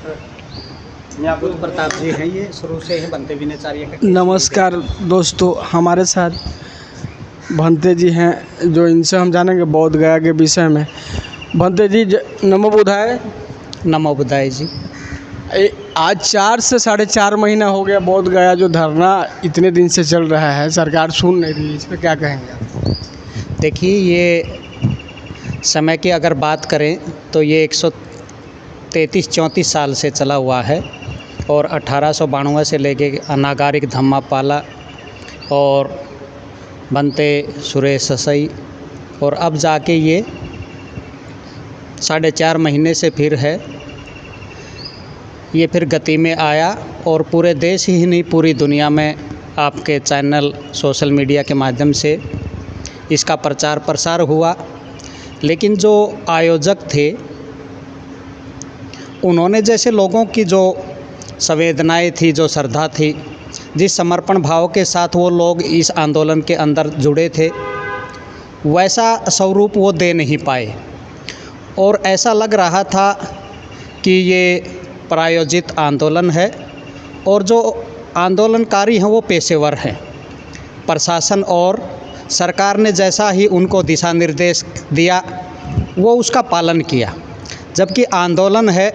यहाँ बुद्ध प्रताप जी हैं, ये शुरू से ही बनते विनाचार्य का। नमस्कार दोस्तों, हमारे साथ भंते जी हैं जो इनसे हम जानेंगे बोध गया के विषय में। भंते जी नमो बुद्धाय। नमो बुद्धाय जी। आज 4 से 4.5 महीना हो गया बोध गया जो धरना इतने दिन से चल रहा है, सरकार सुन नहीं रही, इस पर क्या कहेंगे आप? देखिए, ये समय की अगर बात करें तो ये 133-34 साल से चला हुआ है और 1892 से लेके अनागारिक धम्मापाला और बनते सुरेश ससई और अब जाके ये 4.5 महीने से फिर है, ये फिर गति में आया और पूरे देश ही नहीं पूरी दुनिया में आपके चैनल सोशल मीडिया के माध्यम से इसका प्रचार प्रसार हुआ। लेकिन जो आयोजक थे उन्होंने जैसे लोगों की जो संवेदनाएं थी, जो श्रद्धा थी, जिस समर्पण भाव के साथ वो लोग इस आंदोलन के अंदर जुड़े थे, वैसा स्वरूप वो दे नहीं पाए और ऐसा लग रहा था कि ये प्रायोजित आंदोलन है और जो आंदोलनकारी हैं वो पेशेवर हैं। प्रशासन और सरकार ने जैसा ही उनको दिशा निर्देश दिया वो उसका पालन किया, जबकि आंदोलन है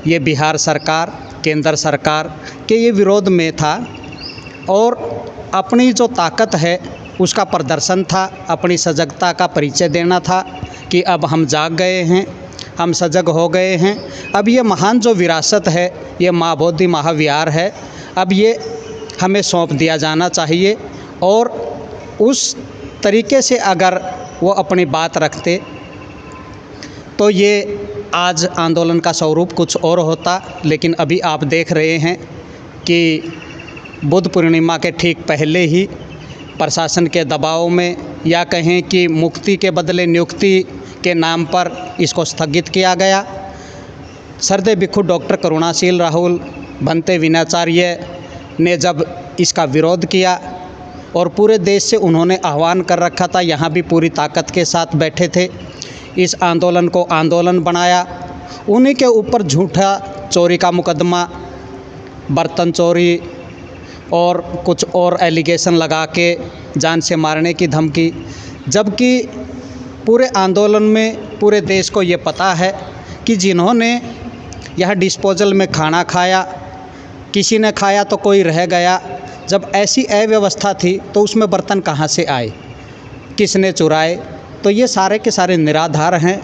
ये बिहार सरकार, केंद्र सरकार के ये विरोध में था और अपनी जो ताकत है उसका प्रदर्शन था, अपनी सजगता का परिचय देना था कि अब हम जाग गए हैं, हम सजग हो गए हैं। अब ये महान जो विरासत है, ये माँ बोधि महाविहार है, अब ये हमें सौंप दिया जाना चाहिए और उस तरीके से अगर वो अपनी बात रखते तो ये आज आंदोलन का स्वरूप कुछ और होता। लेकिन अभी आप देख रहे हैं कि बुद्ध पूर्णिमा के ठीक पहले ही प्रशासन के दबाव में या कहें कि मुक्ति के बदले नियुक्ति के नाम पर इसको स्थगित किया गया। सरदे भिक्खु डॉक्टर करुणाशील राहुल भंते विनाचार्य ने जब इसका विरोध किया और पूरे देश से उन्होंने आह्वान कर रखा था, यहाँ भी पूरी ताकत के साथ बैठे थे, इस आंदोलन को आंदोलन बनाया, उन्हीं के ऊपर झूठा चोरी का मुकदमा, बर्तन चोरी और कुछ और एलिगेशन लगा के जान से मारने की धमकी। जबकि पूरे आंदोलन में पूरे देश को ये पता है कि जिन्होंने यह डिस्पोजल में खाना खाया, किसी ने खाया तो कोई रह गया, जब ऐसी अव्यवस्था थी तो उसमें बर्तन कहाँ से आए, किसने चुराए? तो ये सारे के सारे निराधार हैं।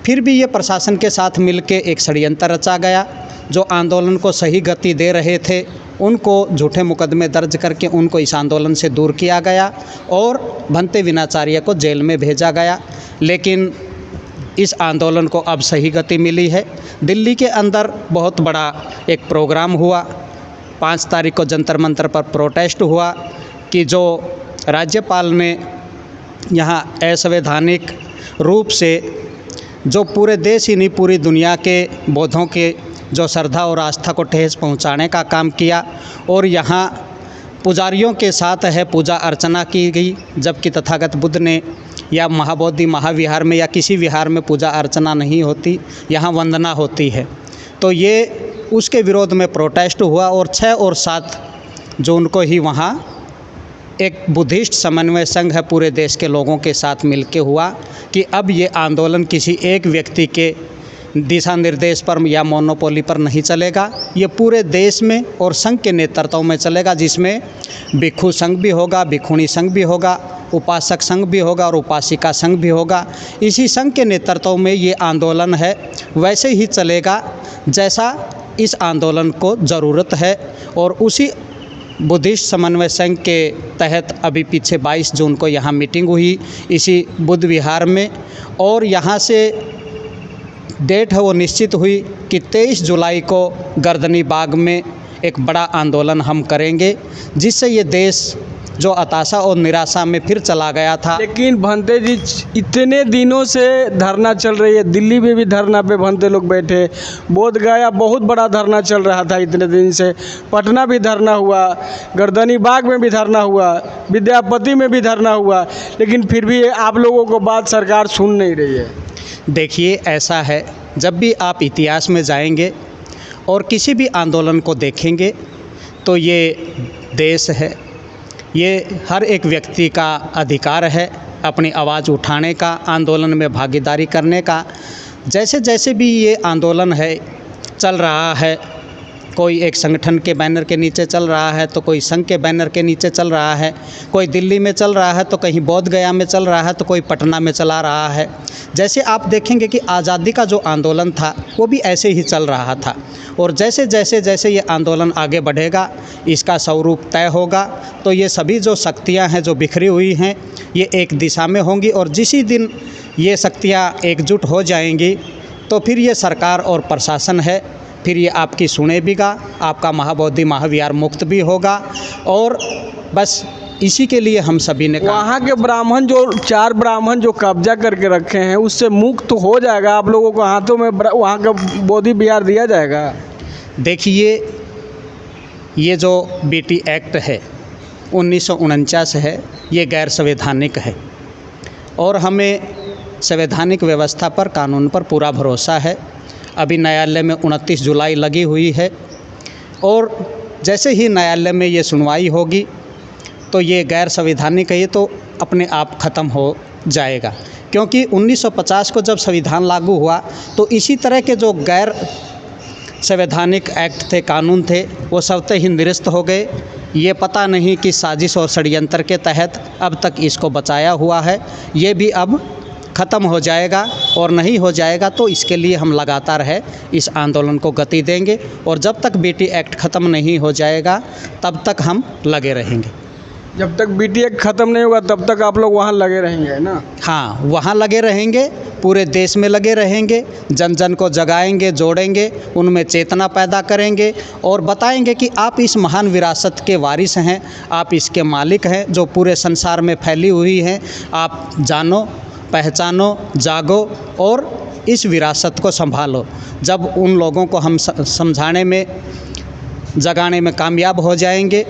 फिर भी ये प्रशासन के साथ मिलके एक षड्यंत्र रचा गया। जो आंदोलन को सही गति दे रहे थे उनको झूठे मुकदमे दर्ज करके उनको इस आंदोलन से दूर किया गया और भंते विनाचार्य को जेल में भेजा गया। लेकिन इस आंदोलन को अब सही गति मिली है। दिल्ली के अंदर बहुत बड़ा एक प्रोग्राम हुआ, 5 तारीख को जंतर मंतर पर प्रोटेस्ट हुआ कि जो राज्यपाल ने यहाँ असंवैधानिक रूप से जो पूरे देश ही नहीं पूरी दुनिया के बौद्धों के जो श्रद्धा और आस्था को ठेस पहुँचाने का काम किया और यहाँ पुजारियों के साथ है पूजा अर्चना की गई, जबकि तथागत बुद्ध ने या महाबोधि महाविहार में या किसी विहार में पूजा अर्चना नहीं होती, यहाँ वंदना होती है। तो ये उसके विरोध में प्रोटेस्ट हुआ और 6 और 7 जून को ही वहाँ एक बुद्धिस्ट समन्वय संघ है पूरे देश के लोगों के साथ मिलके हुआ कि अब ये आंदोलन किसी एक व्यक्ति के दिशा निर्देश पर या मोनोपोली पर नहीं चलेगा, ये पूरे देश में और संघ के नेतृत्व में चलेगा, जिसमें भिक्खु संघ भी होगा, भिक्खुणी संघ भी होगा, उपासक संघ भी होगा और उपासिका संघ भी होगा। इसी संघ के नेतृत्व में ये आंदोलन है वैसे ही चलेगा जैसा इस आंदोलन को ज़रूरत है। और उसी बुद्धिस्ट समन्वय संघ के तहत अभी पीछे 22 जून को यहाँ मीटिंग हुई इसी बुद्ध विहार में और यहाँ से डेट है वो निश्चित हुई कि 23 जुलाई को गर्दनी बाग में एक बड़ा आंदोलन हम करेंगे, जिससे ये देश जो हताशा और निराशा में फिर चला गया था। लेकिन भंते जी इतने दिनों से धरना चल रही है, दिल्ली में भी धरना पे भंते लोग बैठे, बोध गया बहुत बड़ा धरना चल रहा था इतने दिन से, पटना भी धरना हुआ, गर्दनी बाग में भी धरना हुआ, विद्यापति में भी धरना हुआ, लेकिन फिर भी आप लोगों को बात सरकार सुन नहीं रही है। देखिए, ऐसा है, जब भी आप इतिहास में जाएंगे और किसी भी आंदोलन को देखेंगे तो ये देश है, ये हर एक व्यक्ति का अधिकार है अपनी आवाज़ उठाने का, आंदोलन में भागीदारी करने का। जैसे जैसे भी ये आंदोलन है चल रहा है, कोई एक संगठन के बैनर के नीचे चल रहा है तो कोई संघ के बैनर के नीचे चल रहा है, कोई दिल्ली में चल रहा है तो कहीं बोध गया में चल रहा है तो कोई पटना में चला रहा है। जैसे आप देखेंगे कि आज़ादी का जो आंदोलन था वो भी ऐसे ही चल रहा था, और जैसे जैसे जैसे ये आंदोलन आगे बढ़ेगा इसका स्वरूप तय होगा। तो ये सभी जो शक्तियाँ हैं जो बिखरी हुई हैं ये एक दिशा में होंगी, और जिसी दिन ये शक्तियाँ एकजुट हो जाएंगी तो फिर ये सरकार और प्रशासन है, फिर ये आपकी सुनेगा, आपका महाबोधि महाविहार मुक्त भी होगा। और बस इसी के लिए हम सभी ने वहाँ के ब्राह्मण जो 4 ब्राह्मण जो कब्जा करके रखे हैं उससे मुक्त हो जाएगा, आप लोगों को हाथों में वहाँ का बोधि विहार दिया जाएगा। देखिए, ये जो बीटी एक्ट है 1949 है, ये गैर संवैधानिक है और हमें संवैधानिक व्यवस्था पर, कानून पर पूरा भरोसा है। अभी न्यायालय में 29 जुलाई लगी हुई है और जैसे ही न्यायालय में ये सुनवाई होगी तो ये गैर संवैधानिक है, ये तो अपने आप ख़त्म हो जाएगा। क्योंकि 1950 को जब संविधान लागू हुआ तो इसी तरह के जो गैर संवैधानिक एक्ट थे, कानून थे, वो स्वतः ही निरस्त हो गए। ये पता नहीं कि साजिश और षड्यंत्र के तहत अब तक इसको बचाया हुआ है, ये भी अब ख़त्म हो जाएगा। और नहीं हो जाएगा तो इसके लिए हम लगातार है इस आंदोलन को गति देंगे, और जब तक बीटी एक्ट ख़त्म नहीं हो जाएगा तब तक हम लगे रहेंगे। जब तक बीटी एक्ट ख़त्म नहीं होगा तब तक आप लोग वहाँ लगे रहेंगे, है ना? हाँ, वहाँ लगे रहेंगे, पूरे देश में लगे रहेंगे, जन जन को जगाएंगे, जोड़ेंगे, उनमें चेतना पैदा करेंगे और बताएंगे कि आप इस महान विरासत के वारिस हैं, आप इसके मालिक हैं जो पूरे संसार में फैली हुई हैं। आप जानो, पहचानो, जागो और इस विरासत को संभालो। जब उन लोगों को हम समझाने में, जगाने में कामयाब हो जाएंगे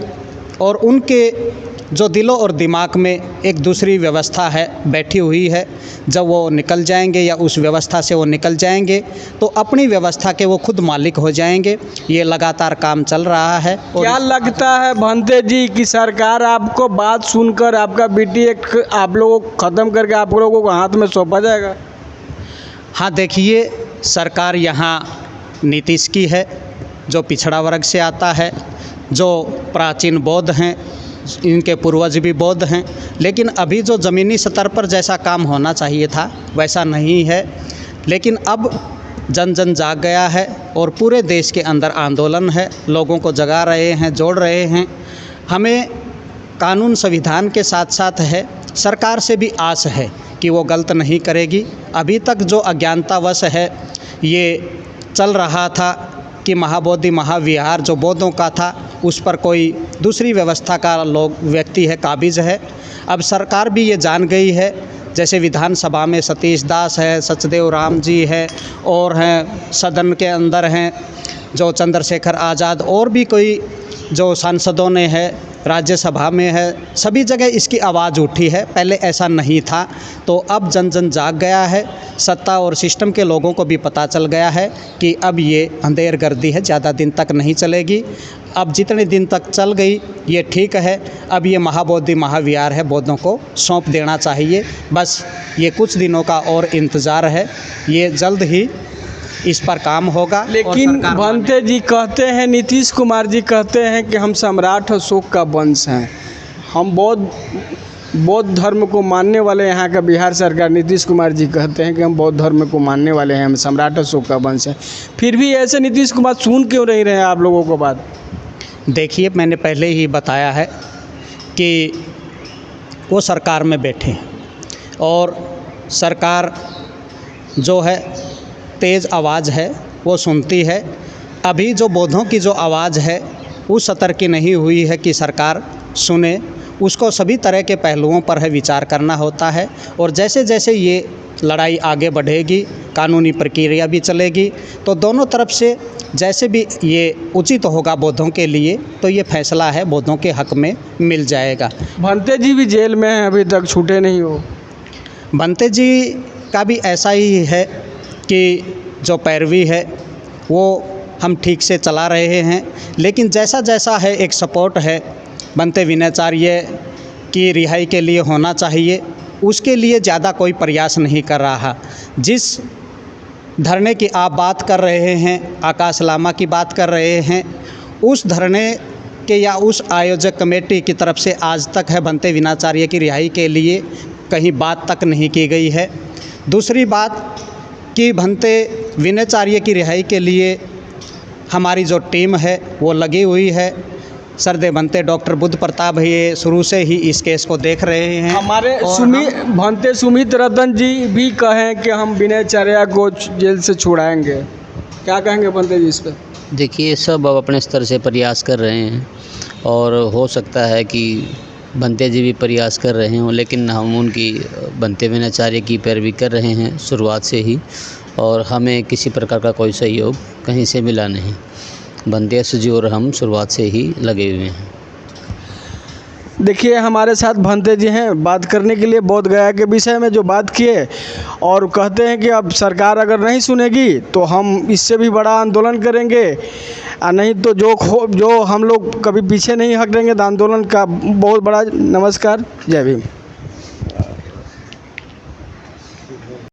और उनके जो दिलों और दिमाग में एक दूसरी व्यवस्था है बैठी हुई है, जब वो निकल जाएंगे या उस व्यवस्था से वो निकल जाएंगे तो अपनी व्यवस्था के वो खुद मालिक हो जाएंगे। ये लगातार काम चल रहा है। और क्या लगता है भंते जी कि सरकार आपको बात सुनकर आपका बीटी एक्ट आप लोगों को ख़त्म करके आप लोगों को हाथ में सौंपा जाएगा? हाँ, देखिए, सरकार यहाँ नीतीश की है जो पिछड़ा वर्ग से आता है, जो प्राचीन बौद्ध हैं, इनके पूर्वज भी बौद्ध हैं, लेकिन अभी जो ज़मीनी स्तर पर जैसा काम होना चाहिए था वैसा नहीं है। लेकिन अब जन जन जाग गया है और पूरे देश के अंदर आंदोलन है, लोगों को जगा रहे हैं, जोड़ रहे हैं। हमें कानून संविधान के साथ साथ है, सरकार से भी आस है कि वो गलत नहीं करेगी। अभी तक जो अज्ञानतावश है ये चल रहा था कि महाबोधि महाविहार जो बौद्धों का था उस पर कोई दूसरी व्यवस्था का व्यक्ति है, काबिज है। अब सरकार भी ये जान गई है, जैसे विधानसभा में सतीश दास है, सचदेव राम जी है और हैं सदन के अंदर हैं जो चंद्रशेखर आज़ाद, और भी कोई जो सांसदों ने है, राज्यसभा में है, सभी जगह इसकी आवाज़ उठी है। पहले ऐसा नहीं था, तो अब जन जन जाग गया है। सत्ता और सिस्टम के लोगों को भी पता चल गया है कि अब ये अंधेरगर्दी है, ज़्यादा दिन तक नहीं चलेगी। अब जितने दिन तक चल गई ये ठीक है, अब ये महाबोधि महाविहार है, बौद्धों को सौंप देना चाहिए। बस ये कुछ दिनों का और इंतज़ार है, ये जल्द ही इस पर काम होगा। लेकिन भंते जी कहते हैं, नीतीश कुमार जी कहते हैं कि हम सम्राट अशोक का वंश हैं, हम बौद्ध धर्म को मानने वाले, यहाँ का बिहार सरकार नीतीश कुमार जी कहते हैं कि हम बौद्ध धर्म को मानने वाले हैं, हम सम्राट अशोक का वंश है। फिर भी ऐसे नीतीश कुमार सुन क्यों नहीं रहे हैं आप लोगों को बात? देखिए, मैंने पहले ही बताया है कि वो सरकार में बैठे हैं और सरकार जो है तेज़ आवाज़ है वो सुनती है। अभी जो बौद्धों की जो आवाज़ है उस स्तर की नहीं हुई है कि सरकार सुने, उसको सभी तरह के पहलुओं पर है विचार करना होता है। और जैसे जैसे ये लड़ाई आगे बढ़ेगी, कानूनी प्रक्रिया भी चलेगी, तो दोनों तरफ से जैसे भी ये उचित होगा बौद्धों के लिए, तो ये फैसला है बौद्धों के हक़ में मिल जाएगा। भंते जी भी जेल में हैं, अभी तक छूटे नहीं हो। भंते जी का भी ऐसा ही है कि जो पैरवी है वो हम ठीक से चला रहे हैं। लेकिन जैसा जैसा है एक सपोर्ट है बनते विनयाचार्य की रिहाई के लिए होना चाहिए, उसके लिए ज़्यादा कोई प्रयास नहीं कर रहा। जिस धरने की आप बात कर रहे हैं, आकाश लामा की बात कर रहे हैं, उस धरने के या उस आयोजक कमेटी की तरफ से आज तक है बनते विनयाचार्य की रिहाई के लिए कहीं बात तक नहीं की गई है। दूसरी बात कि बनते विनयाचार्य की रिहाई के लिए हमारी जो टीम है वो लगी हुई है। सरदे बनते डॉक्टर बुद्ध प्रताप ये शुरू से ही इस केस को देख रहे हैं। हमारे और भंते सुमित रतन जी भी कहें कि हम विनयाचार्य को जेल से छुड़ाएंगे, क्या कहेंगे भंते जी इस पर? देखिए, सब अब अपने स्तर से प्रयास कर रहे हैं और हो सकता है कि बनते जी भी प्रयास कर रहे हों, लेकिन हम उनकी बनते विनयाचार्य की पैरवी कर रहे हैं शुरुआत से ही, और हमें किसी प्रकार का कोई सहयोग कहीं से मिला नहीं। बनते एसजी और हम शुरुआत से ही लगे हुए हैं। देखिए, हमारे साथ भंते जी हैं बात करने के लिए बोध गया के विषय में जो बात किए, और कहते हैं कि अब सरकार अगर नहीं सुनेगी तो हम इससे भी बड़ा आंदोलन करेंगे, और नहीं तो जो हम लोग कभी पीछे नहीं हटेंगे आंदोलन का। बहुत बड़ा नमस्कार, जय भीम।